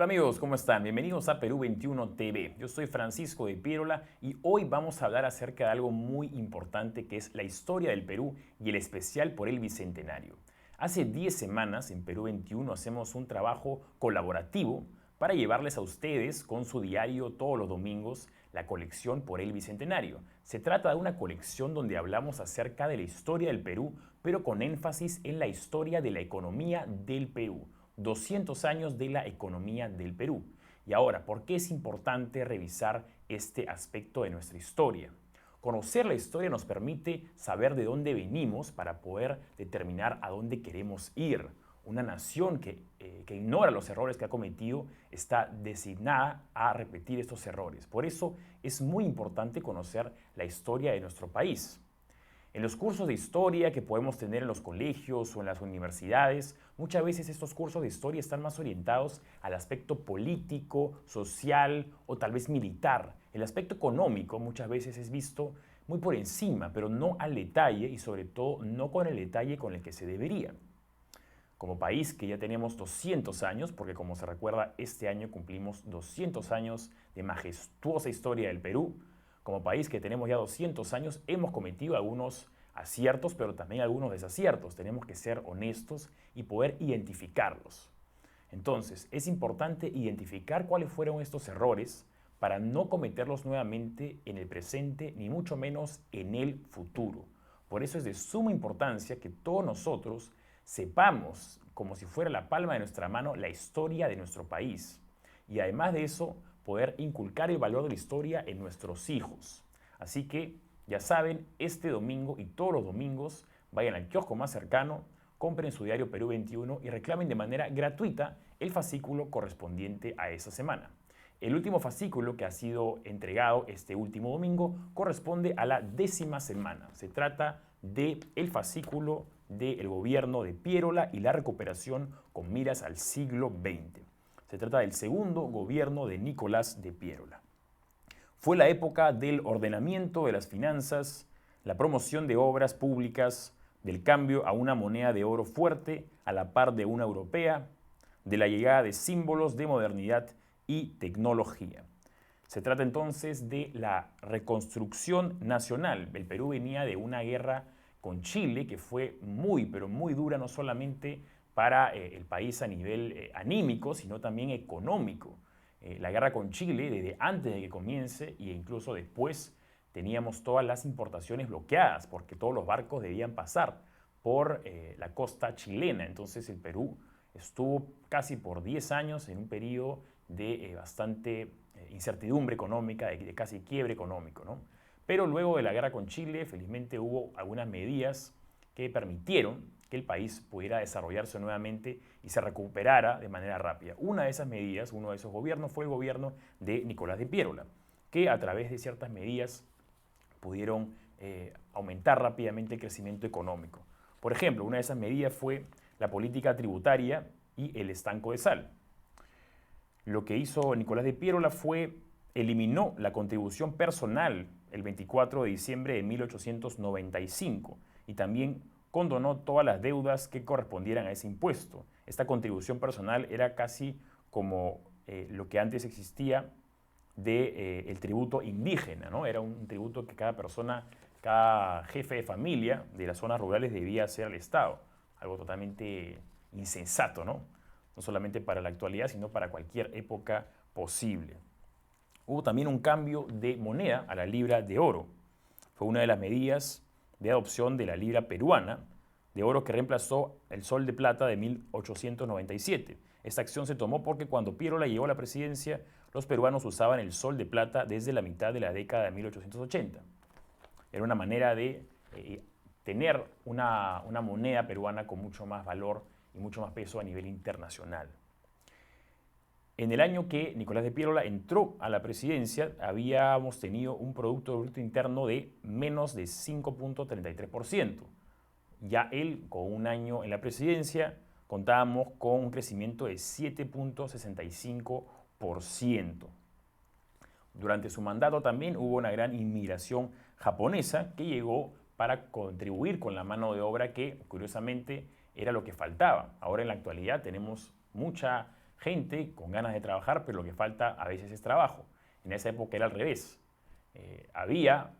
Hola amigos, ¿cómo están? Bienvenidos a Perú 21 TV. Yo soy Francisco de Piérola y hoy vamos a hablar acerca de algo muy importante que es la historia del Perú y el especial por el Bicentenario. Hace 10 semanas en Perú 21 hacemos un trabajo colaborativo para llevarles a ustedes con su diario todos los domingos la colección por el Bicentenario. Se trata de una colección donde hablamos acerca de la historia del Perú, pero con énfasis en la historia de la economía del Perú. 200 años de la economía del Perú. Y ahora, ¿por qué es importante revisar este aspecto de nuestra historia? Conocer la historia nos permite saber de dónde venimos para poder determinar a dónde queremos ir. Una nación que ignora los errores que ha cometido está designada a repetir estos errores. Por eso es muy importante conocer la historia de nuestro país. En los cursos de historia que podemos tener en los colegios o en las universidades, muchas veces estos cursos de historia están más orientados al aspecto político, social o tal vez militar. El aspecto económico muchas veces es visto muy por encima, pero no al detalle y sobre todo no con el detalle con el que se debería. Como país que ya tenemos 200 años, porque como se recuerda, este año cumplimos 200 años de majestuosa historia del Perú. Como país que tenemos ya 200 años, hemos cometido algunos aciertos, pero también algunos desaciertos. Tenemos que ser honestos y poder identificarlos. Entonces, es importante identificar cuáles fueron estos errores para no cometerlos nuevamente en el presente, ni mucho menos en el futuro. Por eso es de suma importancia que todos nosotros sepamos, como si fuera la palma de nuestra mano, la historia de nuestro país. Y además de eso, poder inculcar el valor de la historia en nuestros hijos. Así que, ya saben, este domingo y todos los domingos, vayan al kiosco más cercano, compren su diario Perú 21 y reclamen de manera gratuita el fascículo correspondiente a esa semana. El último fascículo que ha sido entregado este último domingo corresponde a la 10ª semana. Se trata del fascículo del gobierno de Piérola y la recuperación con miras al siglo XX. Se trata del segundo gobierno de Nicolás de Piérola. Fue la época del ordenamiento de las finanzas, la promoción de obras públicas, del cambio a una moneda de oro fuerte a la par de una europea, de la llegada de símbolos de modernidad y tecnología. Se trata entonces de la reconstrucción nacional. El Perú venía de una guerra con Chile que fue muy, pero muy dura, no solamente para el país a nivel anímico, sino también económico. La guerra con Chile, desde antes de que comience e incluso después, teníamos todas las importaciones bloqueadas porque todos los barcos debían pasar por la costa chilena. Entonces el Perú estuvo casi por 10 años en un periodo de bastante incertidumbre económica, de casi quiebre económico, ¿no? Pero luego de la guerra con Chile, felizmente hubo algunas medidas que permitieron que el país pudiera desarrollarse nuevamente y se recuperara de manera rápida. Una de esas medidas, uno de esos gobiernos, fue el gobierno de Nicolás de Piérola, que a través de ciertas medidas pudieron aumentar rápidamente el crecimiento económico. Por ejemplo, una de esas medidas fue la política tributaria y el estanco de sal. Lo que hizo Nicolás de Piérola fue eliminó la contribución personal el 24 de diciembre de 1895 y también condonó todas las deudas que correspondieran a ese impuesto. Esta contribución personal era casi como lo que antes existía del tributo indígena, ¿no? Era un tributo que cada persona, cada jefe de familia de las zonas rurales debía hacer al Estado. Algo totalmente insensato, ¿no? No solamente para la actualidad, sino para cualquier época posible. Hubo también un cambio de moneda a la libra de oro. Fue una de las medidas de adopción de la libra peruana de oro que reemplazó el sol de plata de 1897. Esta acción se tomó porque cuando Piérola llegó a la presidencia, los peruanos usaban el sol de plata desde la mitad de la década de 1880. Era una manera de tener una moneda peruana con mucho más valor y mucho más peso a nivel internacional. En el año que Nicolás de Piérola entró a la presidencia, habíamos tenido un Producto Bruto Interno de menos de 5.33%. Ya él, con un año en la presidencia, contábamos con un crecimiento de 7.65%. Durante su mandato también hubo una gran inmigración japonesa que llegó para contribuir con la mano de obra que, curiosamente, era lo que faltaba. Ahora en la actualidad tenemos mucha gente con ganas de trabajar, pero lo que falta a veces es trabajo. En esa época era al revés. Había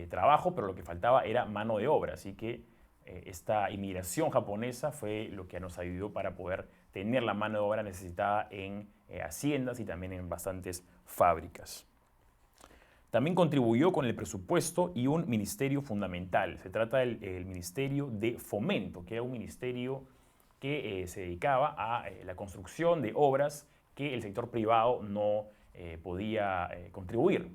trabajo, pero lo que faltaba era mano de obra. Así que esta inmigración japonesa fue lo que nos ayudó para poder tener la mano de obra necesitada en haciendas y también en bastantes fábricas. También contribuyó con el presupuesto y un ministerio fundamental. Se trata del Ministerio de Fomento, que era un ministerio que se dedicaba a la construcción de obras que el sector privado no podía contribuir,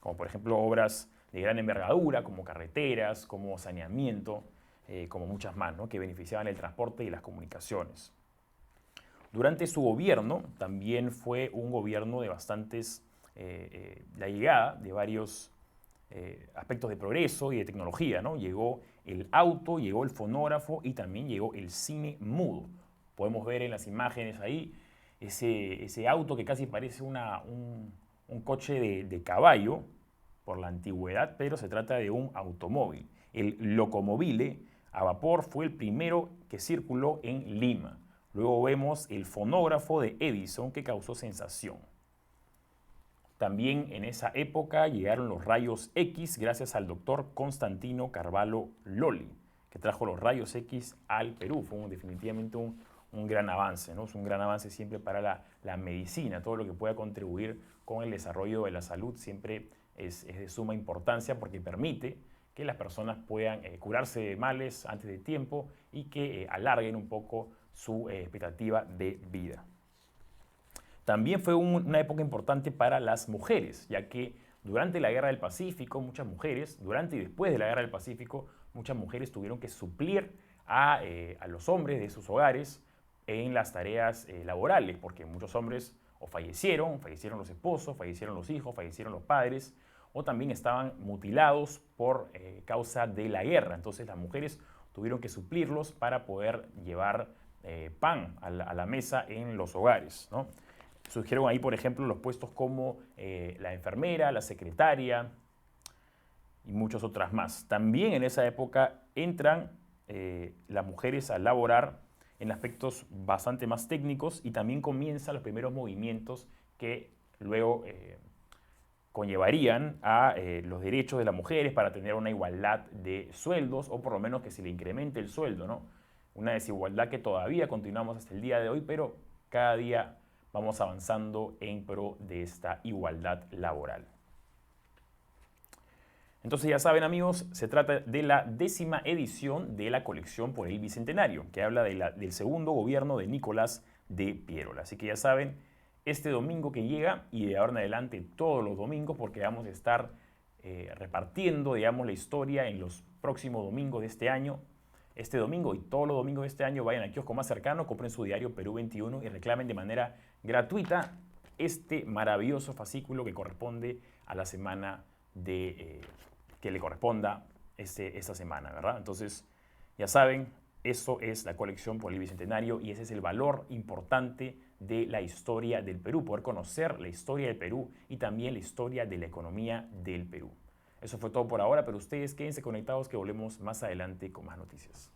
como por ejemplo obras de gran envergadura, como carreteras, como saneamiento, como muchas más, ¿no?, que beneficiaban el transporte y las comunicaciones. Durante su gobierno también fue un gobierno de bastantes, la llegada de varios aspectos de progreso y de tecnología, ¿no? Llegó el auto, llegó el fonógrafo y también llegó el cine mudo. Podemos ver en las imágenes ahí ese auto que casi parece un coche de caballo por la antigüedad, pero se trata de un automóvil. El locomobile a vapor fue el primero que circuló en Lima. Luego vemos el fonógrafo de Edison que causó sensación. También en esa época llegaron los rayos X gracias al doctor Constantino Carvalho Lolli, que trajo los rayos X al Perú. Fue definitivamente un gran avance, ¿no? Es un gran avance siempre para la medicina. Todo lo que pueda contribuir con el desarrollo de la salud siempre es de suma importancia porque permite que las personas puedan curarse de males antes de tiempo y que alarguen un poco su expectativa de vida. También fue una época importante para las mujeres, ya que durante la Guerra del Pacífico, muchas mujeres, durante y después de la Guerra del Pacífico, muchas mujeres tuvieron que suplir a los hombres de sus hogares en las tareas laborales, porque muchos hombres o fallecieron los esposos, fallecieron los hijos, fallecieron los padres, o también estaban mutilados por causa de la guerra. Entonces las mujeres tuvieron que suplirlos para poder llevar pan a la mesa en los hogares, ¿no? Surgieron ahí, por ejemplo, los puestos como la enfermera, la secretaria y muchas otras más. También en esa época entran las mujeres a laborar en aspectos bastante más técnicos y también comienzan los primeros movimientos que luego conllevarían a los derechos de las mujeres para tener una igualdad de sueldos o por lo menos que se le incremente el sueldo, ¿no? Una desigualdad que todavía continuamos hasta el día de hoy, pero cada día vamos avanzando en pro de esta igualdad laboral. Entonces ya saben, amigos, se trata de la 10ª edición de la colección por el Bicentenario, que habla del segundo gobierno de Nicolás de Piérola. Así que ya saben, este domingo que llega y de ahora en adelante todos los domingos, porque vamos a estar repartiendo, digamos, la historia en los próximos domingos de este año. Este domingo y todos los domingos de este año vayan al kiosco más cercano, compren su diario Perú 21 y reclamen de manera gratuita este maravilloso fascículo que corresponde a la semana que le corresponda esta semana, ¿verdad? Entonces, ya saben, eso es la colección por el Bicentenario y ese es el valor importante de la historia del Perú, poder conocer la historia del Perú y también la historia de la economía del Perú. Eso fue todo por ahora, pero ustedes quédense conectados que volvemos más adelante con más noticias.